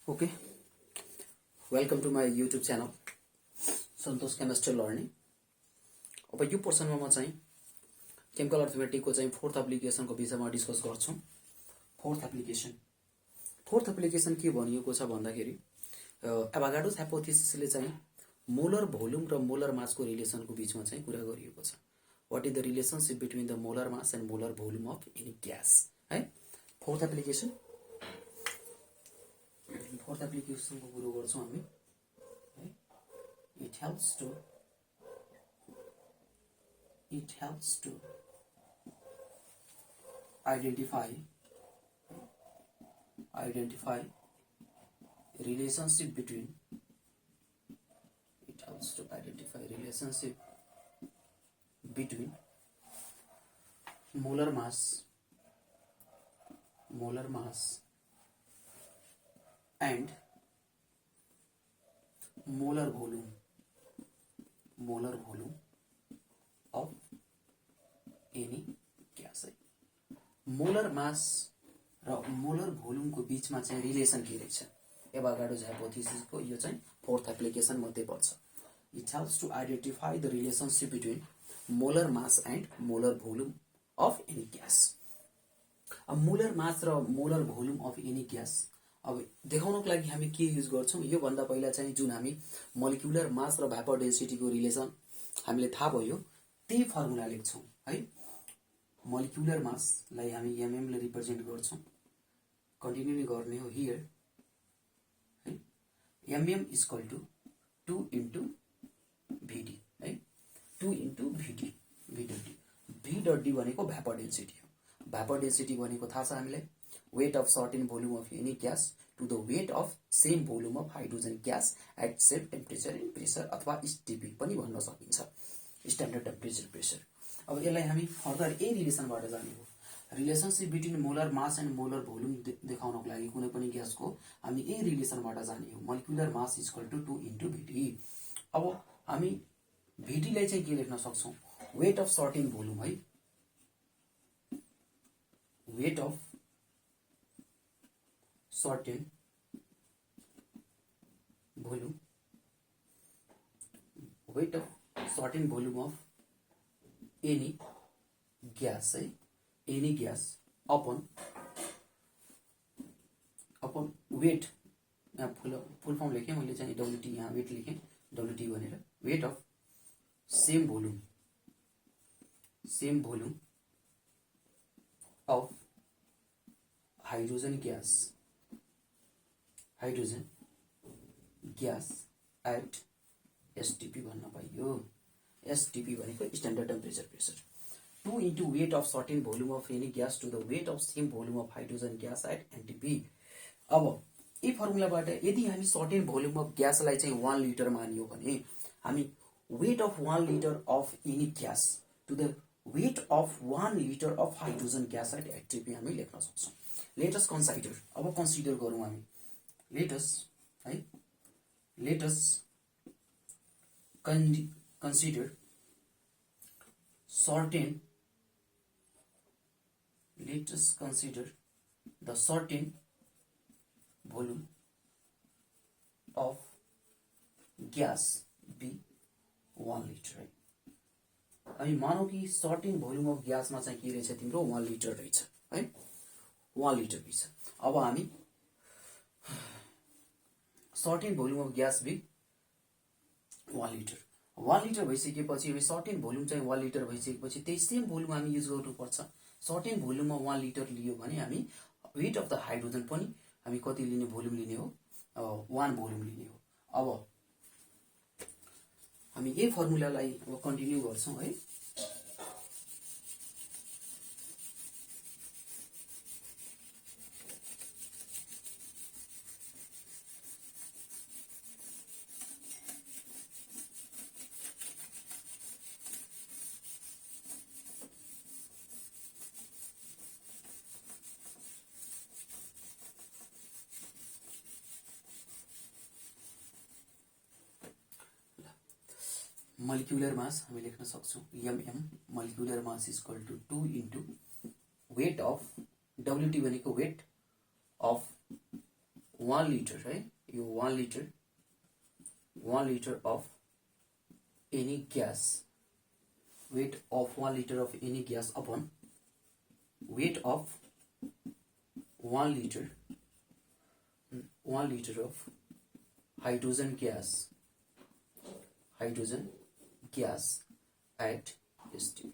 Okay, welcome to my YouTube channel, Santosh Chemistry Learning. अब यो पोर्सनमा म चाहिँ केमिकल अर्थमेटिकको चाहिँ फोर्थ एप्लिकेसनको विषयमा डिस्कस गर्छु। फोर्थ एप्लिकेसन के भनिएको छ भन्दाखेरि एभागाड्रोस हाइपोथेसिसले चाहिँ मोलर भोल्युम र मोलर मासको रिलेसनको बीचमा चाहिँ कुरा गरिएको छ। What is the relationship between the molar mass and molar volume of any gas है। फोर्थ एप्लिकेसनको कुरो गर्छौं हामी है। It helps to identify relationship between molar mass and molar volume of any gas है। मोलर मास र molar volume को बीचमा चाहिँ रिलेसन के रहेछ एभागाड्रोस हाइपोथेसिसको यो चाहिँ फोर्थ एप्लिकेसन मध्ये पर्छ। It helps to identify the relationship between molar mass and molar volume of any gas. अब मोलर मास र molar volume of any gas अब देखाउनको लागि हामी के युज गर्छौं, यो भन्दा पहिला चाहिँ जुन हामी मोलिक्युलर मास र भापर डेन्सिटी को रिलेसन हामीले थाहा भयो त्यही फर्मुला लेख्छौं है। मोलिक्युलर मास लाई हामी mm ले रिप्रेजेन्ट गर्छौं, कन्टिन्यू नै गर्ने हो हियर है। mm equal to 2 into vd है, 2 into vd v dot D भनेको भापर डेन्सिटी हो। भापर डेन्सिटी भनेको थाहा छ हामीलाई, weight of certain volume of any gas to the weight of same volume of hydrogen gas at same temperature and pressure अथवा STP पनि भन्न सकिन्छ, स्ट्यान्डर्ड टेम्परेचर प्रेसर। अब यसलाई हामी फर्दर ए रिलेसनबाट जाने हो। Relationship between molar mass and molar volume देखाउनको लागि कुनै पनि ग्यासको हामी ए रिलेसनबाट जाने हो। Molecular mass equal to 2 into vd। अब हामी vd लाई चाहिँ के लेख्न सक्छौं, वेट अफ सर्टेन भोल्युम है, weight of certain volume, weight of certain volume of any gas है, any gas upon weight, यहाँ फुल फर्म लेखेँ मैले चाहिँ WT, यहाँ वेट लेखेँ WT भनेर, weight of same volume of hydrogen gas at STP भन्न पाइयो। STP भनेको standard temperature pressure. 2 into weight of certain volume of any gas to the weight of same volume of hydrogen gas at NTP. अब यी फर्मुलाबाट यदि हामी certain volume of ग्यासलाई चाहिँ 1 litre मानियो भने हामी weight of 1 litre of any gas to the weight of 1 litre of hydrogen gas at NTP हामी लेख्न सक्छौं। लेट अस कन्सिडर, अब कन्सिडर गरौँ हामी, let us consider the certain volume of gas be 1 liter है। अनि मानौ कि सर्टेन भोल्युम अफ ग्यासमा चाहिँ के रहेछ तिम्रो 1 लिटर रहेछ है, 1 लिटर रहेछ। अब हामी certain volume of gas be 1 litre भइसकेपछि अब सर्टेन भोल्युम चाहिँ 1 लिटर भइसकेपछि त्यही सेम भोल्युम हामी युज गर्नुपर्छ। सर्टेन भोल्युममा 1 लिटर लियो भने हामी वेट अफ द हाइड्रोजन पनि हामी कति लिने भोल्युम लिने हो, 1 भोल्युम लिने हो। अब हामी यही फर्मुलालाई अब कन्टिन्यू गर्छौं है। मोलिक्युलर मास हामी लेख्न सक्छौं, mm molecular mass equal to 2 into weight of WT भनेको वेट अफ 1 लिटर है यो 1 litre of any gas weight of 1 liter of any gas upon weight of 1 liter of hydrogen gas at STP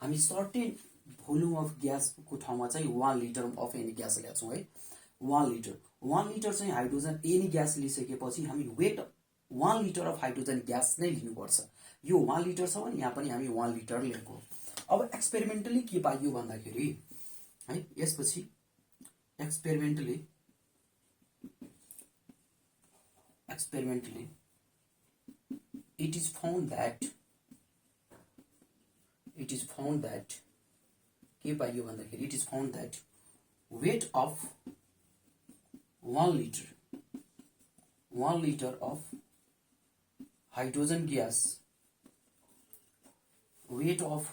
हामी certain volume of gas को ठाउँमा चाहिँ 1 litre of any gas ल्याउँछौँ है 1 litre चाहिँ hydrogen any gas लिइसकेपछि हामी weight 1 litre of hydrogen gas नै लिनुपर्छ यो 1 लिटर छ भने यहाँ पनि हामी 1 लिटर लिएको अब एक्सपेरिमेन्टली के पाइयो भन्दाखेरि है यसपछि experimentally it is found that के पाइयो भन्दाखेरि it is found that weight of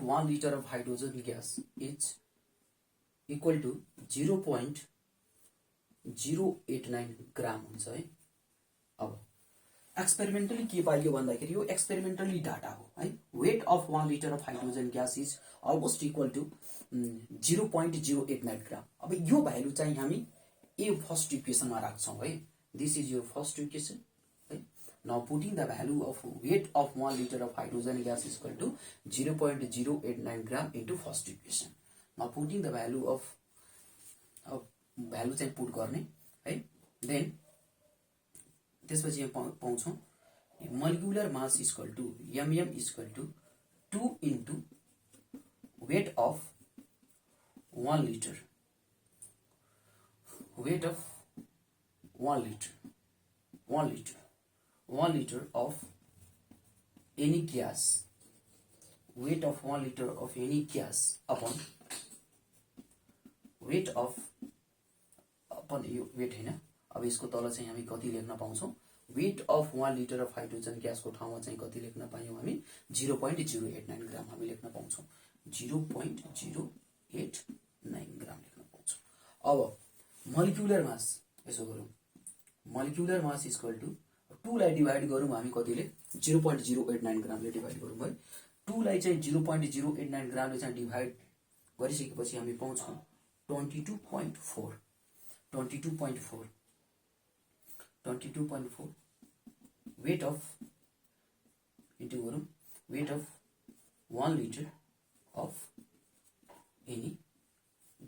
1 liter of hydrogen gas is equal to 0.089 ग्राम हुन्छ है अब एक्सपेरिमेन्टली के पाइयो भन्दाखेरि यो एक्सपेरिमेन्टली डाटा हो है weight of 1 litre of hydrogen gas is almost equal to 0.089 gram अब यो भ्यालु चाहिँ हामी ए फर्स्ट इक्वेसनमा राख्छौँ है this is your first equation है now putting the value of weight of 1 litre of hydrogen gas is equal to 0.089 gram into first equation now putting the value of value चाहिँ put गर्ने है then त्यसपछि यहाँ पाउँछौँ molecular mass equal to mm equal to 2 into weight of 1 litre of any gas upon weight यो weight हैन अब यसको तल चाहिँ हामी कति लेख्न पाउँछौं weight of 1 litre of hydrogen gas को ठाउँमा चाहिँ कति लेख्न पायौं हामी 0.089 ग्राम हामी लेख्न पाउँछौं 0.089 ग्राम लेख्न पाउँछौं अब मोलिकुलर मास यसो गरौँ मोलिकुलर मास इक्वल टु 2 लाई डिवाइड गरौँ हामी कतिले 0.089 ग्रामले डिवाइड गरौँ है 2 लाई चाहिँ 0.089 ग्रामले चाहिँ डिवाइड गरिसकेपछि हामी पाउँछौं 22.4 weight of into weight of 1 liter of any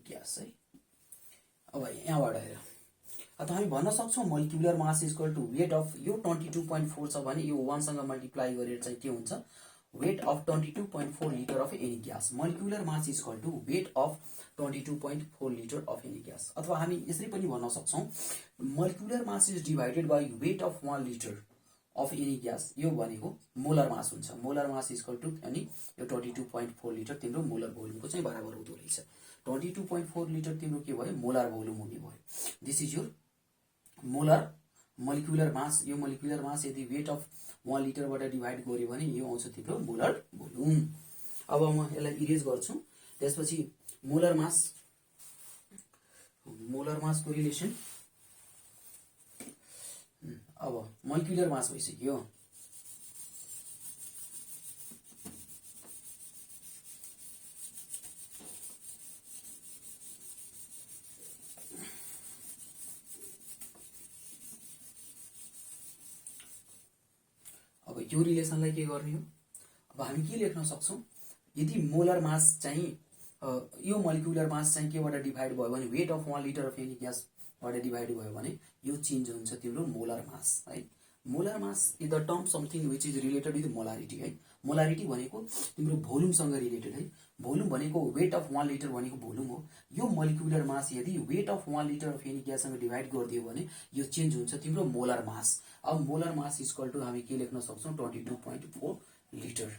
gas है अब यहाँबाट हेर अथवा हामी भन्न सक्छौं molecular mass equal to weight of यो 22.4 छ भने यो 1 सँग मल्टिप्लाई गरेर चाहिँ के हुन्छ weight of 22.4 liter of any gas molecular mass is equal to weight of 22.4 liter of any gas अथवा हामी यसरी पनि भन्न सक्छौं molecular mass is divided by weight of 1 liter of any gas यो भनेको मोलर मास हुन्छ molar mass is equal to अनि यो 22.4 लिटर तिम्रो मोलर भोल्युमको चाहिँ बराबर हुँदो रहेछ 22.4 लिटर तिम्रो के भयो मोलर भोल्युम हुने भयो this is your molar molecular mass यो मोलिकुलर मास यदि वेट अफ 1 लिटर बाट डिवाइड गर्यो भने यो आउँछ तिम्रो मोलर भोल्युम अब म यसलाई इरेज गर्छु त्यसपछि मोलर मास को रिलेसन अब मोलिकुलर मास भइसक्यो अब यो रिलेसनलाई के गर्ने हो अब हामी के लेख्न सक्छौं यदि मोलर मास चाहिँ यो मोलिकुलर मास चाहिँ केबाट डिवाइड भयो भने weight of 1 litre of any gas बाट डिवाइड भयो भने यो चेन्ज हुन्छ तिम्रो मोलर मास है molar mass is the term something which is related with molarity है मोलारिटी भनेको तिम्रो भोल्युम सँग रिलेटेड है भोल्युम भनेको वेट अफ 1 लिटर भनेको भोल्युम हो यो मोलिकुलर मास यदि weight of 1 litre of any gas सँग डिवाइड गरिदियो भने यो चेन्ज हुन्छ तिम्रो मोलर मास अब मोलर मास इक्वल टु हामी के लेख्न सक्छौं 22.4 litre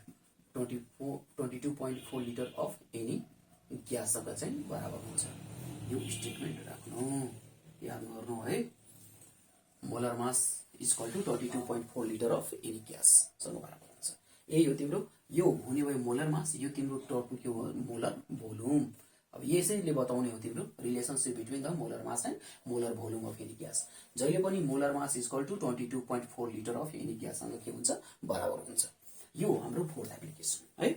22.4 litre of any gas सँग चाहिँ बराबर हुन्छ यो स्टेटमेन्ट राख्नु याद गर्नु है molar mass equal to 22.4 litre of any gas सँग बराबर हुन्छ यही हो तिम्रो यो हुने भयो मोलर मास यो तिम्रो टर्मको के हो मोलर भोल्युम अब अब यसैले बताउने हो तिम्रो relationship between the molar mass and molar volume of any gas. जहिले पनि molar mass equal to 22.4 litre of any ग्याससँग के हुन्छ बराबर हुन्छ। यो हाम्रो फोर्थ एप्लिकेसन है।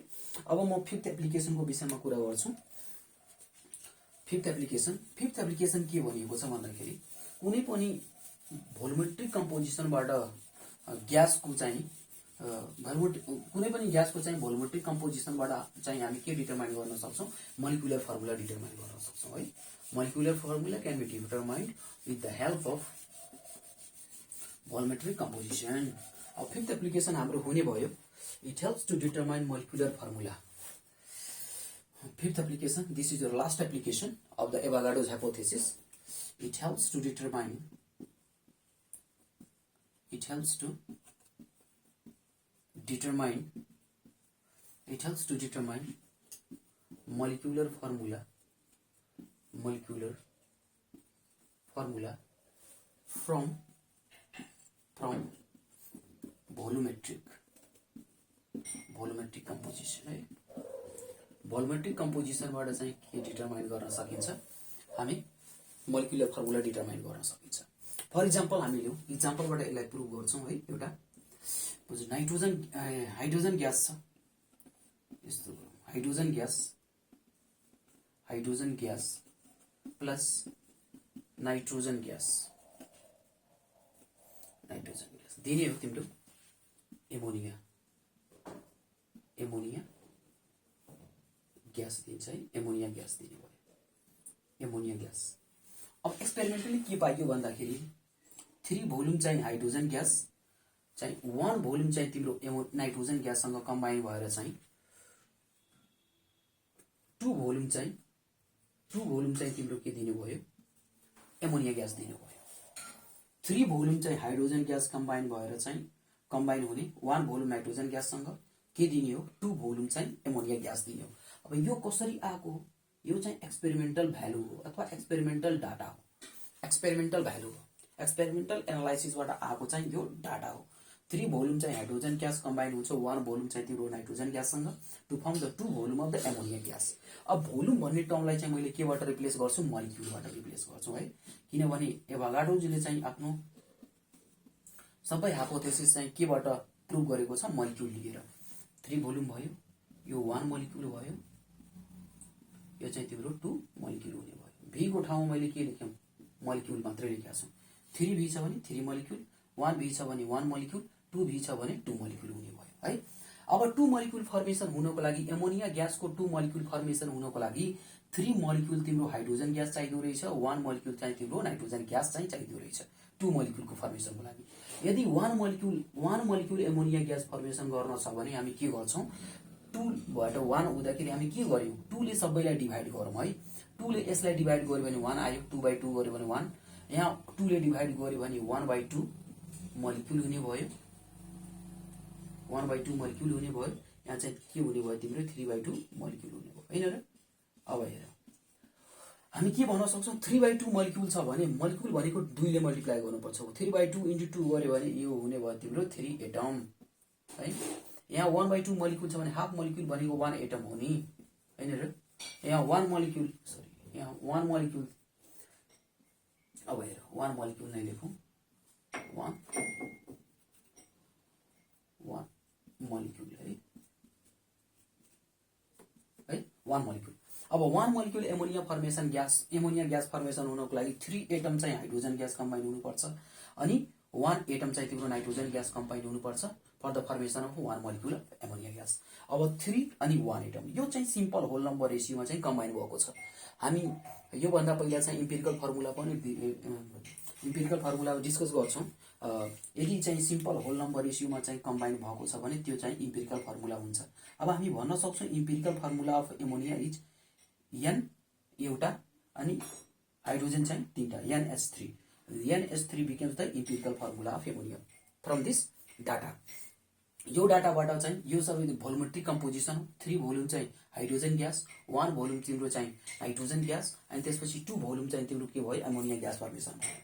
अब म फिफ्थ एप्लिकेसनको विषयमा कुरा गर्छु। फिफ्थ एप्लिकेसन के भनिएको छ भन्दाखेरि कुनै पनि भोल्युमेट्रिक कम्पोजिसनबाट ग्यासको चाहिँ कुनै पनि ग्यासको चाहिँ भोल्युमेट्रिक कम्पोजिसनबाट चाहिँ हामी के डिटरमाइन गर्न सक्छौँ, मोलिकुलर फर्मुला डिटरमाइन गर्न सक्छौँ है। Molecular formula can be determined with the help of volumetric composition. अब फिफ्थ एप्लिकेसन हाम्रो हुने भयो it helps to determine molecular formula. Fifth application, this is your last application of the Avogadro's hypothesis. It helps to determine molecular formula from volumetric composition है। भोल्युमेट्रिक कम्पोजिसनबाट चाहिँ के determine गर्न सकिन्छ, हामी मोलिकुलर फर्मुला डिटरमाइन गर्न सकिन्छ। फर इक्जाम्पल हामी लियौँ, इक्जाम्पलबाट यसलाई प्रुभ गर्छौँ है। एउटा हाइड्रोजन ग्यास छ, यस्तो hydrogen gas plus nitrogen gas दिने हो तिम्रो एमोनिया ग्यास दिन्छ है। एमोनिया ग्यास दिने भयो, एमोनिया ग्यास। अब एक्सपेरिमेन्टली के पाइयो भन्दाखेरि 3 भोल्युम चाहिँ हाइड्रोजन ग्यास चाहिँ 1 भोल्युम चाहिँ तिम्रो नाइट्रोजन ग्याससँग कम्बाइन भएर चाहिँ 2 भोल्युम चाहिँ तिम्रो के दिने भयो, एमोनिया ग्यास दिने भयो। 3 भोल्युम चाहिँ हाइड्रोजन ग्यास कम्बाइन भएर चाहिँ कम्बाइन हुने 1 भोल्युम नाइट्रोजन ग्याससँग के दिने हो, 2 भोल्युम चाहिँ एमोनिया ग्यास दिने हो। अब यो कसरी आएको हो, यो चाहिँ एक्सपेरिमेन्टल भ्यालु हो अथवा एक्सपेरिमेन्टल डाटा हो। एक्सपेरिमेन्टल भ्यालु हो, एक्सपेरिमेन्टल एनालाइसिसबाट आएको चाहिँ यो डाटा हो। 3 भोल्युम चाहिँ हाइड्रोजन ग्यास कम्बाइन हुन्छ 1 भोल्युम चाहिँ तिम्रो नाइट्रोजन ग्याससँग to form the 2 volume of the ammonia gas. अब भोल्युम भन्ने टर्मलाई चाहिँ मैले केबाट रिप्लेस गर्छु, मोलिक्युलबाट रिप्लेस गर्छु है। किनभने एभोगाड्रोले चाहिँ आफ्नो सबै हाइपोथेसिस चाहिँ केबाट प्रुभ गरेको छ, मोलिक्युल लिएर। 3 भोल्युम भयो, यो 1 मोलिक्युल भयो, यो चाहिँ तिम्रो 2 मोलिक्युल हुने भयो। भी को ठाउँमा मैले के लेख्यौँ, मोलिक्युल मात्रै लेखेको छु। 3 भी छ भने 3 मोलिक्युल, 1 भी छ भने 1 मोलिक्युल, 2 भी छ भने 2 मोलिक्युल हुने भयो है। अब 2 मोलिक्युल फर्मेसन हुनको लागि एमोनिया ग्यासको 2 मोलिक्युल फर्मेसन हुनको लागि 3 मोलिक्युल तिम्रो हाइड्रोजन ग्यास चाहिँदो रहेछ, 1 मोलिक्युल चाहिँ तिम्रो नाइट्रोजन ग्यास चाहिँ चाहिँदो रहेछ 2 मोलिक्युलको फर्मेसनको लागि। यदि 1 मोलिक्युल एमोनिया ग्यास फर्मेसन गर्न छ भने हामी के गर्छौँ, 2बाट 1 हुँदाखेरि हामी के गर्यौँ, 2 ले सबैलाई डिभाइड गरौँ है। 2 ले यसलाई डिभाइड गर्यो भने 1 आयो, 2/2 गर्यो भने 1। यहाँ 2 ले डिभाइड गर्यो भने 1/2 मोलिक्युल हुने भयो, 1/2 मोलिक्युल हुने भयो। यहाँ चाहिँ के हुने भयो, तिम्रो 3/2 मोलिक्युल हुने भयो हैन र। अब हेर हामी के भन्न सक्छौँ, 3/2 मोलिक्युल छ भने मोलिक्युल भनेको 2 ले मल्टिप्लाई गर्नुपर्छ। 3/2 × 2 गर्यो भने यो हुने भयो तिम्रो 3 एटम है। यहाँ 1/2 मोलिक्युल छ भने हाफ मोलिक्युल भनेको 1 एटम हो नि हैन र। यहाँ 1 मोलिक्युल यहाँ 1 मोलिक्युल, अब हेर 1 मोलिक्युल नै लेखौँ, 1 मोलिक्युल है 1 मोलिक्युल। अब 1 मोलिक्युल एमोनिया ग्यास फर्मेसन हुनको लागि 3 एटम चाहिँ हाइड्रोजन ग्यास कम्बाइन हुनुपर्छ अनि 1 एटम चाहिँ तिम्रो नाइट्रोजन ग्यास कम्बाइन हुनुपर्छ for the formation of 1 molecule of ammonia gas. अब 3 अनि 1 एटम यो चाहिँ सिम्पल होल नम्बर रेसियोमा चाहिँ कम्बाइन भएको छ। हामी यो भन्दा पहिला चाहिँ इम्पिरिकल फर्मुला डिस्कस गर्छौं। यदि चाहिँ सिम्पल होल नम्बर रेसियोमा चाहिँ कम्बाइन भएको छ भने त्यो चाहिँ इम्पिरिकल फर्मुला हुन्छ। अब हामी भन्न सक्छौं empirical formula of ammonia is n एउटा अनि हाइड्रोजन चाहिँ 3टा NH3 becomes the empirical formula of ammonia from this data। यो डाटाबाट चाहिँ यो सबै भोल्युमेट्रिक कम्पोजिसन 3 भोल्युम चाहिँ हाइड्रोजन ग्यास, 1 भोल्युम तिम्रो चाहिँ नाइट्रोजन ग्यास अनि त्यसपछि 2 भोल्युम चाहिँ तिम्रो के भयो एमोनिया ग्यास फर्मेसन भयो।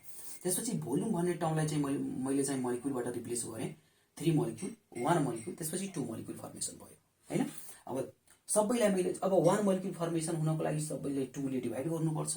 त्यसपछि भोल्युम भन्ने टर्मलाई चाहिँ मैले चाहिँ मोलिक्युलबाट रिप्लेस गरे 3 मोलिक्युल 1 मोलिक्युल त्यसपछि 2 मोलिक्युल फर्मेसन भयो हैन। अब सबैलाई मैले अब 1 मोलिक्युल फर्मेसन हुनको लागि सबैले 2 ले डिभाइड गर्नुपर्छ।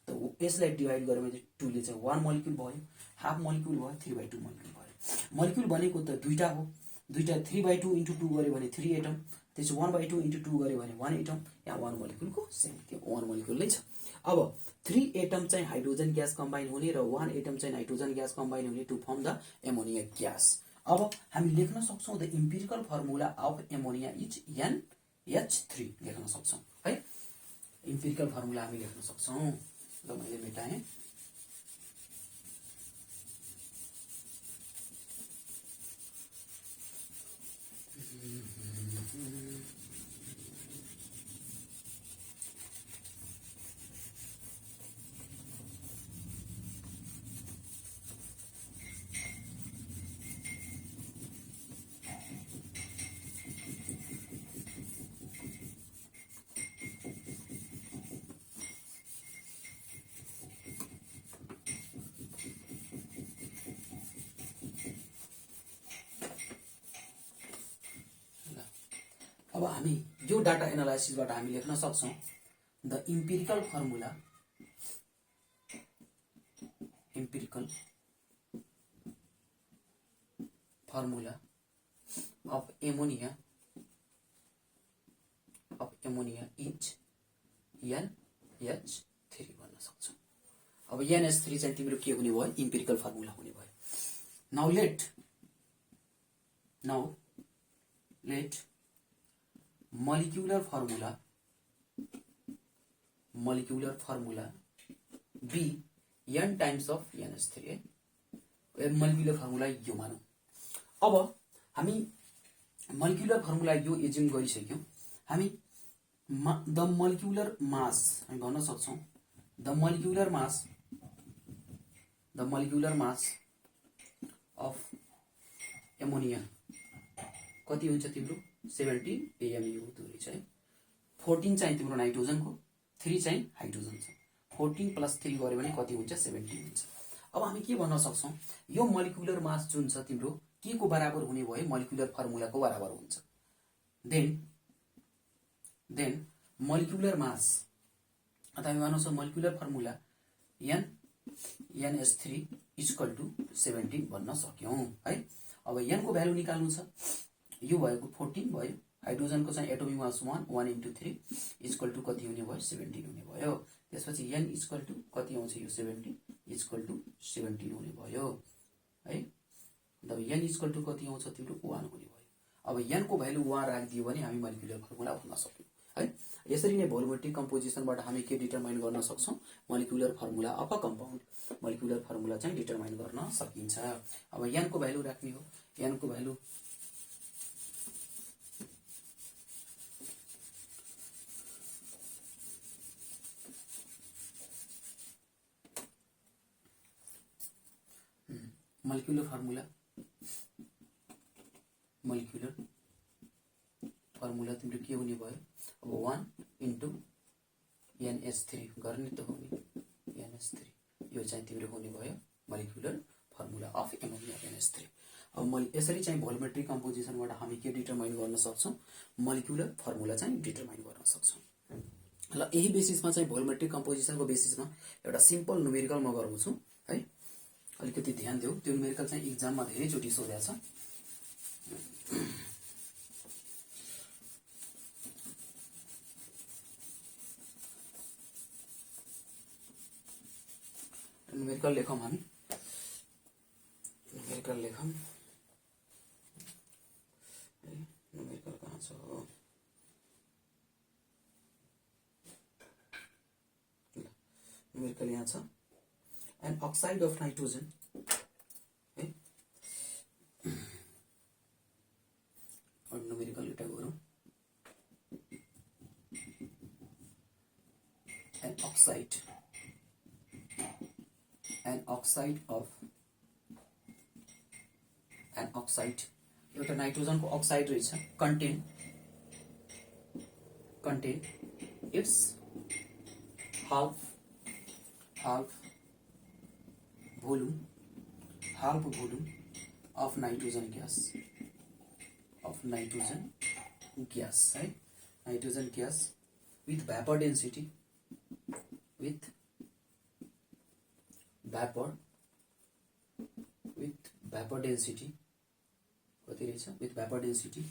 त यसलाई डिभाइड गरेर मैले 2 ले चाहिँ 1 मोलिक्युल भयो, हाफ मोलिक्युल भयो, 3/2 मोलिक्युल भयो। मोलिक्युल भनेको त दुईटा हो, दुईटा 3/2 इन्टु 2 गऱ्यो भने 3 एटम, त्यसो 1/2 इन्टु 2 गऱ्यो भने 1 एटम, यहाँ 1 मोलिक्युलको सेम त्यो 1 मोलिक्युल नै छ। अब 3 एटम चाहिँ हाइड्रोजन ग्यास कम्बाइन हुने र 1 एटम चाहिँ नाइट्रोजन ग्यास कम्बाइन हुने to form the ammonia gas. अब हामी लेख्न सक्छौं the empirical formula of ammonia is NH3 लेख्न सक्छौं है। इम्पिरिकल फर्मुला हामी लेख्न सक्छौं। ल मैले मेटाएँ। अब हामी यो डाटा एनालाइसिसबाट हामी लेख्न सक्छौं the empirical formula of ammonia is NH3 भन्न सक्छौं। अब NH3 चाहिँ तिम्रो के हुने भयो? इम्पिरिकल फर्मुला हुने भयो। Now let molecular formula be n times of NH3 है। molecular formula यो मानौं। अब हामी molecular formula यो एज्युम गरिसक्यौं। हामी द molecular mass हामी भन्न सक्छौं the molecular mass of ammonia कति हुन्छ तिम्रो? 70 AMU हुँदो रहेछ है। 14 चाहिँ तिम्रो नाइट्रोजनको, 3 चाहिँ हाइड्रोजन छ। 14 + 3 गर्यो भने कति हुन्छ? 70 हुन्छ। अब हामी के भन्न सक्छौं? यो मोलिकुलर मास जुन छ तिम्रो के को बराबर हुने भयो? मोलिकुलर फर्मुलाको बराबर हुन्छ। देन मोलिकुलर मास अथवा हामी भन्न सक्छौं मोलिकुलर फर्मुला NH3 = 70 भन्न सक्यौं है। अब n को भ्यालु निकाल्नु छ। यो भएको 14 भयो, हाइड्रोजनको चाहिँ एटोमिक मास 1 × 3 = कति हुने भयो? 17 हुने भयो। त्यसपछि n = कति आउँछ? यो 70 = 17 हुने भयो है। अब n = कति आउँछ तिम्रो? 1 हुने भयो। अब n को भ्यालु 1 राखिदियो भने हामी मोलिकुलर फर्मुला भन्न सक्यौं है। यसरी नै भोल्युमेट्रिक कम्पोजिसनबाट हामी के डिटरमाइन गर्न सक्छौं? Molecular formula of a compound molecular formula चाहिँ डिटरमाइन गर्न सकिन्छ। अब n को भ्यालु राख्ने हो। n को भ्यालु मोलिकुलर फर्मुला तिम्रो के हुने भयो? अब 1 × NH3 गर्ने त हो नि। NH3 यो चाहिँ तिम्रो हुने भयो molecular formula of ammonia NH3। अब यसरी चाहिँ भोल्युमेट्रिक कम्पोजिसनबाट हामी के डिटरमाइन गर्न सक्छौं? मोलिकुलर फर्मुला चाहिँ डिटरमाइन गर्न सक्छौं। ल यही बेसिसमा चाहिँ भोल्युमेट्रिक कम्पोजिसनको बेसिसमा एउटा सिम्पल न्युमेरिकल म गराउँछु है। अलिकति ध्यान देऊ। त्यो न्युमेरिकल चाहिँ एक्जाममा धेरै चोटी सोधेको छ। न्युमेरिकल लेखौं हामी। न्युमेरिकल लेखौं। न्युमेरिकल कहाँ छ? न्युमेरिकल यहाँ छ। An oxide of nitrogen okay और न्यूमेरिकल एउटा गरौँ। an oxide एउटा नाइट्रोजनको अक्साइड रहेछ। contain its half volume of nitrogen gas है। Nitrogen gas with vapour density with vapour density कति रहेछ विथ भ्यापर डेन्सिटी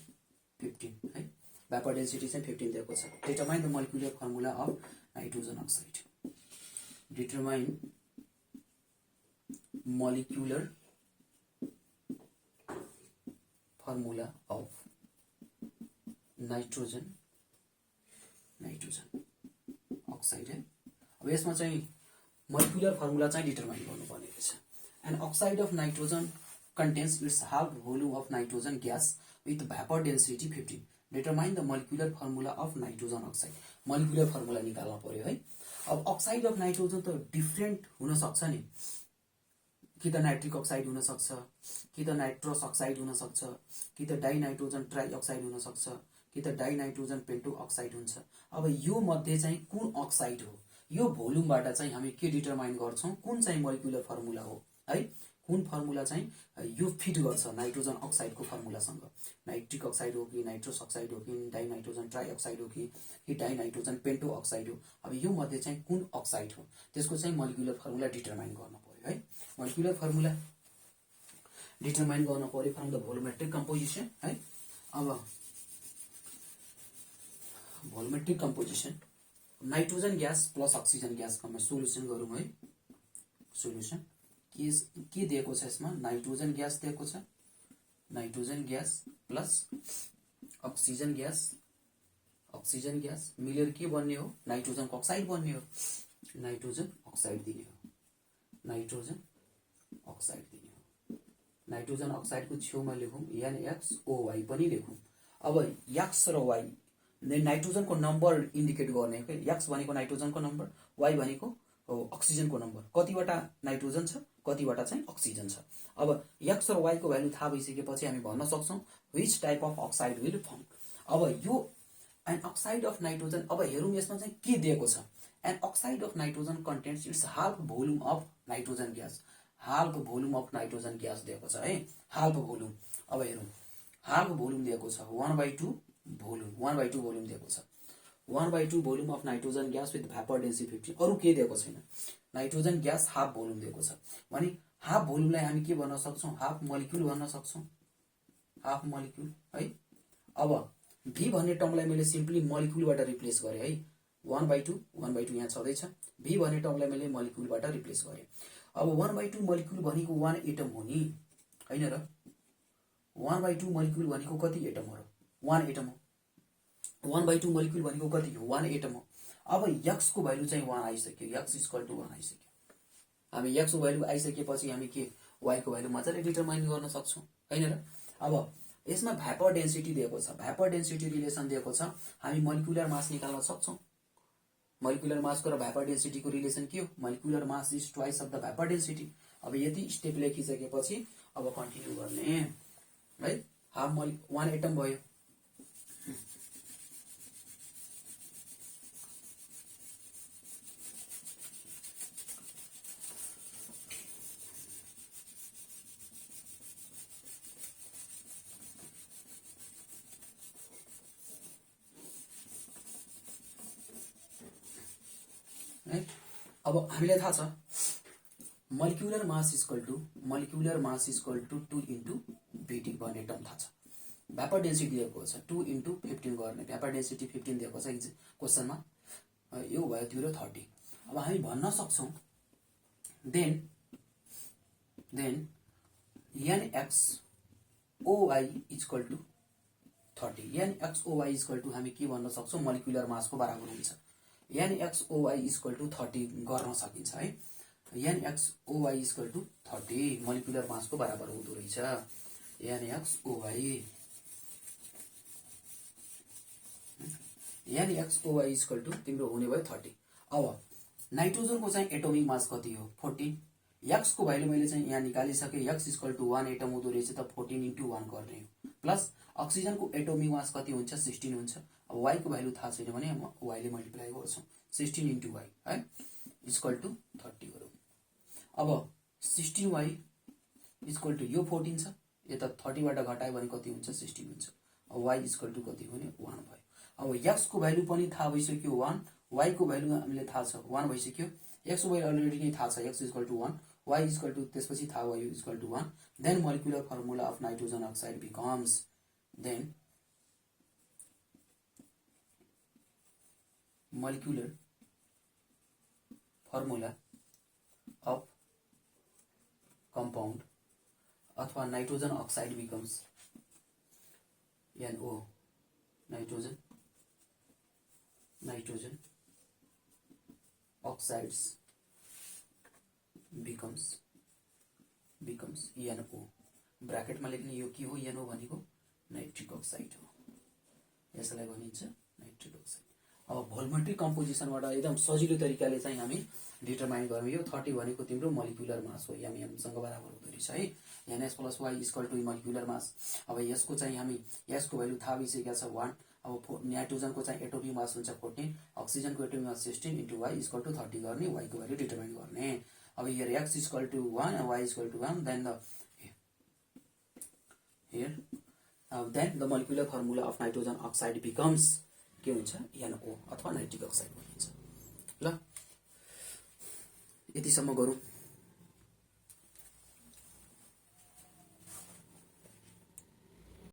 15 है भ्यापर डेन्सिटी चाहिँ 15 दिएको छ determine the molecular formula of nitrogen oxide determine molecular formula of nitrogen oxide है अब यसमा चाहिँ मोलिकुलर फर्मुला चाहिँ डिटरमाइन गर्नुपर्ने रहेछ and oxide of nitrogen contains its half volume of nitrogen gas with vapor density 15 determine the molecular formula of nitrogen oxide molecular formula निकाल्न पर्यो है अब अक्साइड अफ नाइट्रोजन त डिफ्रेन्ट हुन सक्छ नि कि त नाइट्रिक अक्साइड हुन सक्छ कि त नाइट्रस अक्साइड हुन सक्छ कि त डाइ नाइट्रोजन ट्राइ अक्साइड हुन सक्छ कि त डाइ नाइट्रोजन पेन्टो अक्साइड हुन्छ अब यो मध्ये चाहिँ कुन अक्साइड हो यो भोल्युमबाट चाहिँ हामी के डिटरमाइन गर्छौं कुन चाहिँ मोलिकुलर फर्मुला हो है कुन फर्मुला चाहिँ यो फिट गर्छ नाइट्रोजन अक्साइडको फर्मुलासँग नाइट्रिक अक्साइड हो कि नाइट्रस अक्साइड हो कि डाइ नाइट्रोजन ट्राइ अक्साइड हो कि डाइ नाइट्रोजन पेन्टो अक्साइड हो अब यो मध्ये चाहिँ कुन अक्साइड हो त्यसको चाहिँ मोलिकुलर फर्मुला डिटरमाइन गर्न पर्यो है मोलिकुलर फर्मुला डिटरमाइन गर्न पर्यो फ्रम द भोलोमेट्रिक कम्पोजिसन है अब volumetric composition nitrogen gas plus oxygen ग्यासको हामी सोलुसन गरौँ है सोलुसन के दिएको छ यसमा नाइट्रोजन ग्यास दिएको छ nitrogen gas plus oxygen gas मिलेर के बन्ने हो नाइट्रोजन अक्साइड बन्ने हो नाइट्रोजन अक्साइड दिने हो नाइट्रोजन अक्साइडको छेउमा लेखौँ NaOH पनि लेखौँ अब X र Y नाइट्रोजनको नम्बर इन्डिकेट गर्ने के X भनेको नाइट्रोजनको नम्बर Y भनेको अक्सिजनको नम्बर कतिवटा नाइट्रोजन छ कतिवटा चाहिँ अक्सिजन छ अब X र Y को भ्यालु थाहा भइसकेपछि हामी भन्न सक्छौं which type of oxide will form अब यो एन अक्साइड अफ नाइट्रोजन अब हेरौँ यसमा चाहिँ के दिएको छ an oxide of nitrogen contents its half volume of nitrogen gas half volume of nitrogen gas दिएको छ है हाफ भोल्युम अब हेरौँ हाफ भोल्युम दिएको छ 1/2 भोल्युम दिएको छ 1/2 volume of nitrogen gas with vapour density 15 अरु के दिएको छैन नाइट्रोजन ग्यास हाफ भोल्युम दिएको छ भने हाफ भोल्युमलाई हामी के भन्न सक्छौं हाफ मोलिक्युल भन्न सक्छौं हाफ मोलिक्युल है अब v भन्ने टर्मलाई मैले सिम्पली मोलिक्युलबाट रिप्लेस गरे है 1/2 यहाँ छदैछ v भन्ने टर्मलाई मैले मोलिक्युलबाट रिप्लेस गरे अब 1/2 मोलिक्युल भनेको 1 एटम हो नि हैन र 1/2 मोलिक्युल भनेको कति एटम हो र 1 एटम हो 1/2 मोलिक्युल भनेको कति हो 1 एटम हो अब x को भ्यालु चाहिँ 1 आइसक्यो x = 1 आइसक्यो हामी x को भ्यालु आइसकेपछि हामी के y को भ्यालु मजाले डिटरमाइन गर्न सक्छौं हैन र अब यसमा भ्यापर डेन्सिटी दिएको छ भ्यापर डेन्सिटी रिलेसन दिएको छ हामी मोलिकुलर मास निकाल्न सक्छौं मोलिकुलर मास को र भ्यापर डेन्सिटी को रिलेसन के हो molecular mass is twice of the vapour density अब यति स्टेप लेखिसकेपछि अब कन्टिन्यू गर्ने है हाफ मोल 1 एटम भयो अब हामीलाई थाहा छ molecular mass equal to 2 into VT भन्ने टर्म थाहा छ भ्यापर डेन्सिटी दिएको छ 2 इन्टु 15 गर्ने भ्यापर डेन्सिटी 15 दिएको छ क्वेशनमा यो भयो त्यो 30 अब हामी भन्न सक्छौं then NaOH equal to 30 NaOH equal to हामी के भन्न सक्छौं मोलिकुलर मास को बराबर हुन्छ NaOH इक्वल टु 30 गर्न सकिन्छ है NaOH equal to 30 molecular mass को बराबर हुँदो रहेछ NaOH इक्वल टु तिम्रो हुने भयो 30 अब नाइट्रोजन को चाहिँ एटोमिक मास कति हो 14 x को भ्यालु मैले चाहिँ यहाँ निकालिसके x इक्वल टु 1 एटम हुँदो रहेछ त 14 इन्टु 1 गर्ने हो प्लस अक्सिजन को एटोमिक मास कति हुन्छ 16 हुन्छ अब y को भ्यालु थाहा छैन भने y ले मल्टिप्लाई गर्छौं 16 इन्टु y है इक्वल टु 30 गरौँ अब 16y इक्वल टु यो 14 छ यता 30 बाट घटायो भने कति हुन्छ 16 हुन्छ अब y इक्वल टु कति हुने 1 भयो अब x को भ्यालु पनि थाहा भइसक्यो 1, y को भ्यालु हामीले थाहा छ 1 भइसक्यो, x को भ्यालु अलरेडी नै थाहा छ x equal to 1, y equal to त्यसपछि थाहा भयो equal to 1, then molecular formula of nitrogen oxide becomes, then molecular formula of compound अथवा nitrogen oxide becomes NO, nitrogen oxides becomes NO, ब्राकेटमा लेख्ने यो के हो, NO भनेको नाइट्रिक अक्साइड हो, यसलाई भनिन्छ नाइट्रिक अक्साइड। अब भोल्युमेट्रिक कम्पोजिसनबाट एकदम सजिलो तरिकाले चाहिँ हामी डिटरमाइन गरौँ। यो 30 भनेको तिम्रो मोलिकुलर मास हो, एम सँग बराबर हुँदो रहेछ है, NS + Y equal to molecular mass. अब यसको चाहिँ हामी S को भ्यालु थाहा भइसकेको छ 1, अब नाइट्रोजनको चाहिँ एटोमिक मास हुन्छ 14, अक्सिजनको atomic mass 16 into Y equal to 30 गर्ने, Y को भ्यालु डिटरमाइन गर्ने। अब here X equal to 1 and Y equal to 1, then the molecular formula of nitrogen oxide becomes के हुन्छ NO अथवा नाइट्रिक अक्साइड भनिन्छ। ल यतिसम्म गरौँ।